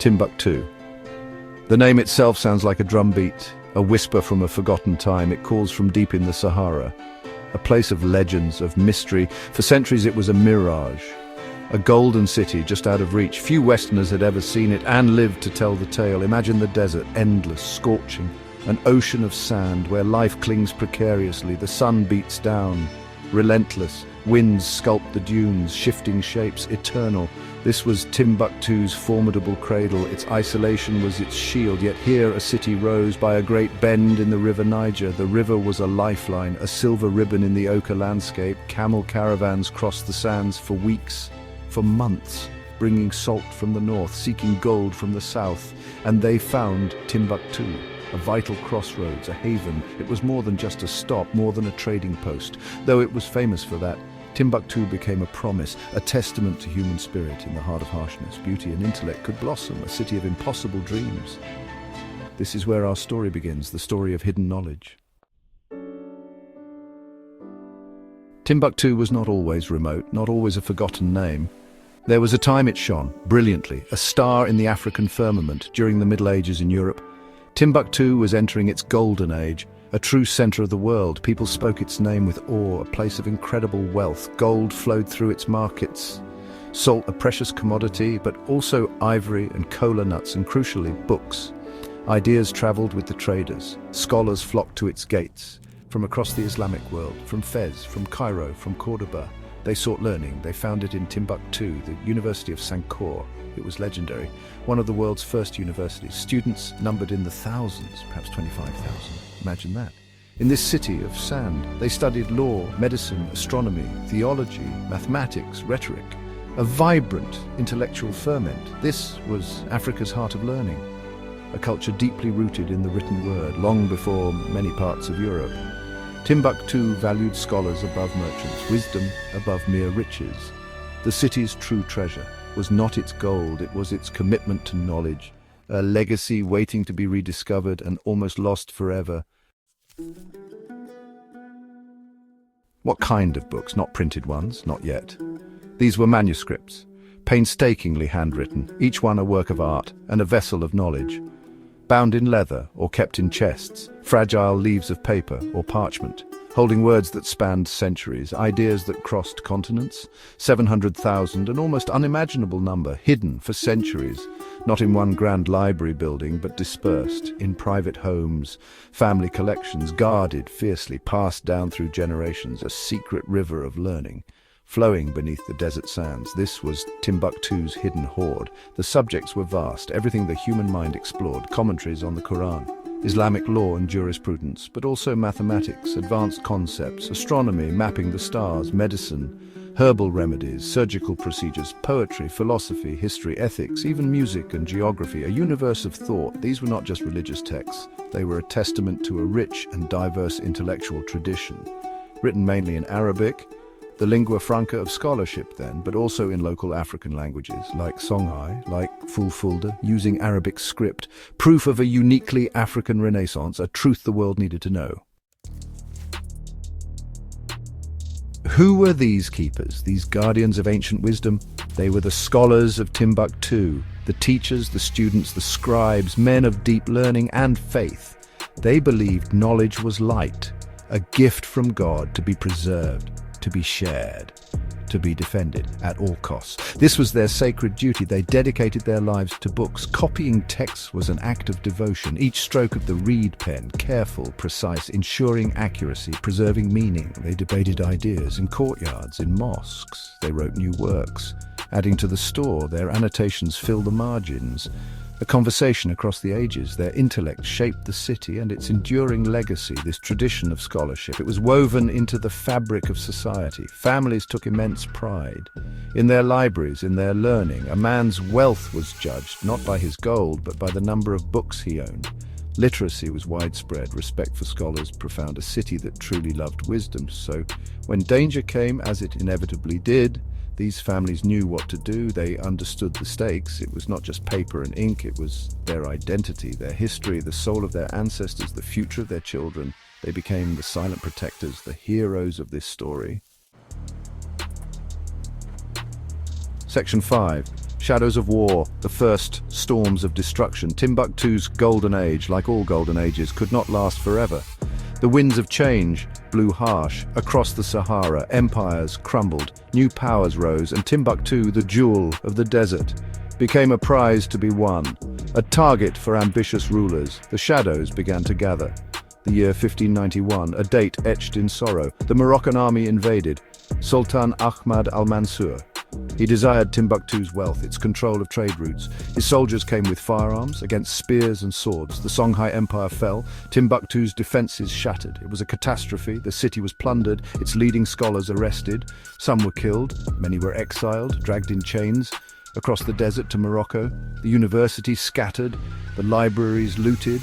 Timbuktu. The name itself sounds like a drumbeat, a whisper from a forgotten time. It calls from deep in the Sahara, a place of legends, of mystery. For centuries it was a mirage, a golden city just out of reach. Few Westerners had ever seen it and lived to tell the tale. Imagine the desert, endless, scorching, an ocean of sand where life clings precariously. The sun beats down, relentless. Winds sculpt the dunes, shifting shapes, eternal. This was Timbuktu's formidable cradle. Its isolation was its shield, yet here a city rose by a great bend in the river Niger. The river was a lifeline, a silver ribbon in the ochre landscape. Camel caravans crossed the sands for weeks, for months, bringing salt from the north, seeking gold from the south. And they found Timbuktu, a vital crossroads, a haven. It was more than just a stop, more than a trading post. Though it was famous for that, Timbuktu became a promise, a testament to human spirit. In the heart of harshness, beauty and intellect could blossom, a city of impossible dreams. This is where our story begins, the story of hidden knowledge. Timbuktu was not always remote, not always a forgotten name. There was a time it shone, brilliantly, a star in the African firmament. During the Middle Ages in Europe, Timbuktu was entering its golden age, a true center of the world. People spoke its name with awe, a place of incredible wealth. Gold flowed through its markets, salt a precious commodity, but also ivory and kola nuts, and crucially, books. Ideas traveled with the traders. Scholars flocked to its gates. From across the Islamic world, from Fez, from Cairo, from Cordoba, they sought learning. They found it in Timbuktu, the University of Sankore. It was legendary, one of the world's first universities. Students numbered in the thousands, perhaps 25,000. Imagine that. In this city of sand, they studied law, medicine, astronomy, theology, mathematics, rhetoric. A vibrant intellectual ferment. This was Africa's heart of learning, a culture deeply rooted in the written word, long before many parts of Europe. Timbuktu valued scholars above merchants, wisdom above mere riches. The city's true treasure was not its gold, it was its commitment to knowledge, a legacy waiting to be rediscovered and almost lost forever. What kind of books? Not printed ones, not yet. These were manuscripts, painstakingly handwritten, each one a work of art and a vessel of knowledge. Bound in leather or kept in chests, fragile leaves of paper or parchment, holding words that spanned centuries, ideas that crossed continents. 700,000, an almost unimaginable number, hidden for centuries, not in one grand library building, but dispersed in private homes, family collections, guarded fiercely, passed down through generations, a secret river of learning, flowing beneath the desert sands. This was Timbuktu's hidden hoard. The subjects were vast, everything the human mind explored, commentaries on the Quran, Islamic law and jurisprudence, but also mathematics, advanced concepts, astronomy, mapping the stars, medicine, herbal remedies, surgical procedures, poetry, philosophy, history, ethics, even music and geography, a universe of thought. These were not just religious texts, they were a testament to a rich and diverse intellectual tradition, written mainly in Arabic, the lingua franca of scholarship then, but also in local African languages, like Songhai, like Fulfulde, using Arabic script, proof of a uniquely African renaissance, a truth the world needed to know. Who were these keepers, these guardians of ancient wisdom? They were the scholars of Timbuktu, the teachers, the students, the scribes, men of deep learning and faith. They believed knowledge was light, a gift from God to be preserved, to be shared, to be defended at all costs. This was their sacred duty. They dedicated their lives to books. Copying texts was an act of devotion. Each stroke of the reed pen, careful, precise, ensuring accuracy, preserving meaning. They debated ideas in courtyards, in mosques. They wrote new works, adding to the store. Their annotations fill the margins. A conversation across the ages. Their intellect shaped the city and its enduring legacy, this tradition of scholarship. It was woven into the fabric of society. Families took immense pride in their libraries, in their learning. A man's wealth was judged not by his gold, but by the number of books he owned. Literacy was widespread, respect for scholars profound, a city that truly loved wisdom. So when danger came, as it inevitably did, these families knew what to do. They understood the stakes. It was not just paper and ink, it was their identity, their history, the soul of their ancestors, the future of their children. They became the silent protectors, the heroes of this story. Section 5. Shadows of war, the first storms of destruction. Timbuktu's golden age, like all golden ages, could not last forever. The winds of change blew harsh across the Sahara. Empires crumbled, new powers rose, and Timbuktu, the jewel of the desert, became a prize to be won, a target for ambitious rulers. The shadows began to gather. The year 1591, a date etched in sorrow. The Moroccan army invaded. Sultan Ahmad al-Mansur. He desired Timbuktu's wealth, its control of trade routes. His soldiers came with firearms against spears and swords. The Songhai Empire fell. Timbuktu's defenses shattered. It was a catastrophe. The city was plundered, its leading scholars arrested. Some were killed, many were exiled, dragged in chains across the desert to Morocco. The universities scattered, the libraries looted,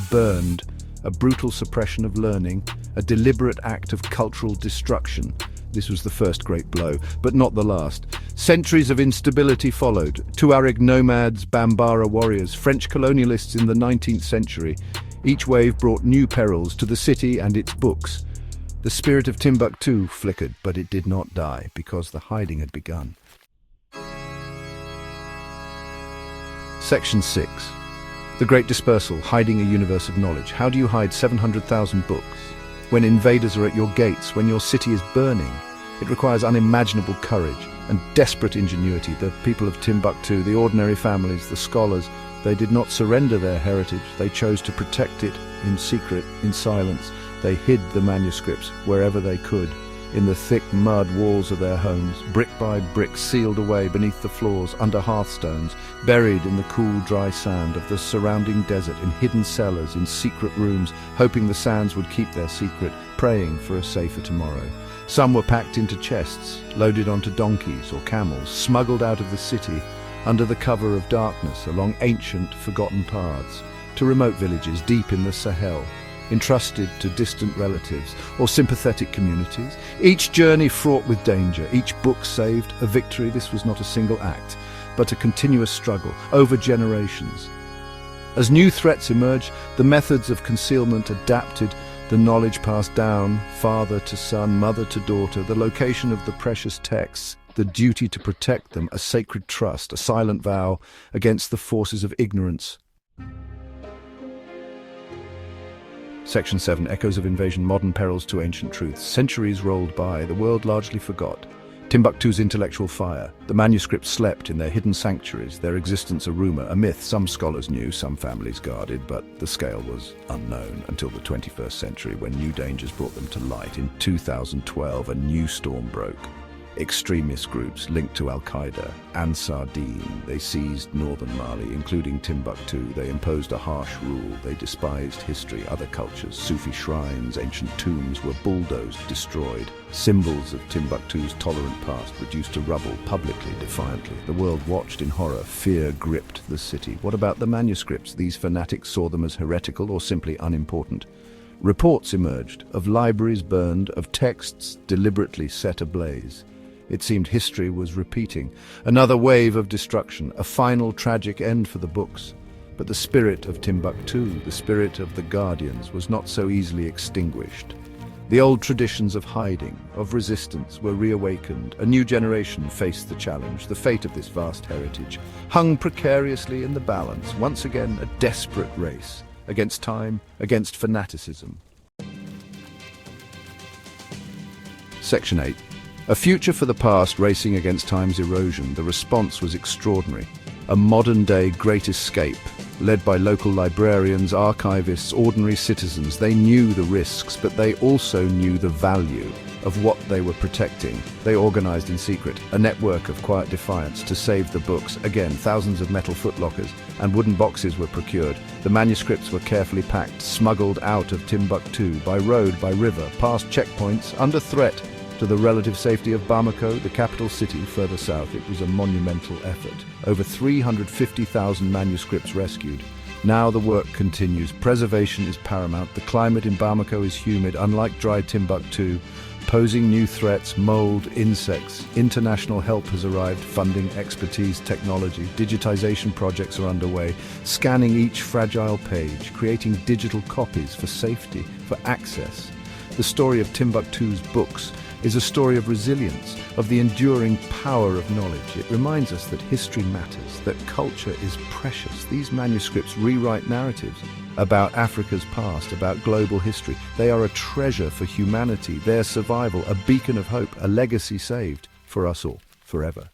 burned. A brutal suppression of learning, a deliberate act of cultural destruction. This was the first great blow, but not the last. Centuries of instability followed. Tuareg nomads, Bambara warriors, French colonialists in the 19th century. Each wave brought new perils to the city and its books. The spirit of Timbuktu flickered, but it did not die, because the hiding had begun. Section 6. The Great Dispersal, hiding a universe of knowledge. How do you hide 700,000 books? When invaders are at your gates, when your city is burning, it requires unimaginable courage and desperate ingenuity. The people of Timbuktu, the ordinary families, the scholars, they did not surrender their heritage. They chose to protect it in secret, in silence. They hid the manuscripts wherever they could, in the thick mud walls of their homes, brick by brick, sealed away beneath the floors, under hearthstones, buried in the cool, dry sand of the surrounding desert, in hidden cellars, in secret rooms, hoping the sands would keep their secret, praying for a safer tomorrow. Some were packed into chests, loaded onto donkeys or camels, smuggled out of the city, under the cover of darkness, along ancient, forgotten paths, to remote villages deep in the Sahel, entrusted to distant relatives or sympathetic communities. Each journey fraught with danger, each book saved, a victory. This was not a single act, but a continuous struggle over generations. As new threats emerged, the methods of concealment adapted, the knowledge passed down, father to son, mother to daughter, the location of the precious texts, the duty to protect them, a sacred trust, a silent vow against the forces of ignorance. Section 7. Echoes of invasion, modern perils to ancient truths. Centuries rolled by, the world largely forgot. Timbuktu's intellectual fire. The manuscripts slept in their hidden sanctuaries, their existence a rumor, a myth some scholars knew, some families guarded, but the scale was unknown until the 21st century, when new dangers brought them to light. In 2012, a new storm broke. Extremist groups linked to Al-Qaeda, Ansar Dine, they seized northern Mali, including Timbuktu. They imposed a harsh rule. They despised history, other cultures. Sufi shrines, ancient tombs were bulldozed, destroyed. Symbols of Timbuktu's tolerant past reduced to rubble, publicly, defiantly. The world watched in horror. Fear gripped the city. What about the manuscripts? These fanatics saw them as heretical or simply unimportant. Reports emerged of libraries burned, of texts deliberately set ablaze. It seemed history was repeating. Another wave of destruction, a final tragic end for the books. But the spirit of Timbuktu, the spirit of the Guardians, was not so easily extinguished. The old traditions of hiding, of resistance, were reawakened. A new generation faced the challenge. The fate of this vast heritage hung precariously in the balance. Once again, a desperate race against time, against fanaticism. Section 8. A future for the past racing against time's erosion. The response was extraordinary. A modern-day great escape, led by local librarians, archivists, ordinary citizens. They knew the risks, but they also knew the value of what they were protecting. They organized in secret, a network of quiet defiance to save the books. Again, thousands of metal footlockers and wooden boxes were procured. The manuscripts were carefully packed, smuggled out of Timbuktu, by road, by river, past checkpoints, under threat to the relative safety of Bamako, the capital city further south. It was a monumental effort. Over 350,000 manuscripts rescued. Now the work continues. Preservation is paramount. The climate in Bamako is humid, unlike dry Timbuktu, posing new threats, mold, insects. International help has arrived, funding, expertise, technology. Digitization projects are underway, scanning each fragile page, creating digital copies for safety, for access. The story of Timbuktu's books is a story of resilience, of the enduring power of knowledge. It reminds us that history matters, that culture is precious. These manuscripts rewrite narratives about Africa's past, about global history. They are a treasure for humanity, their survival, a beacon of hope, a legacy saved for us all, forever.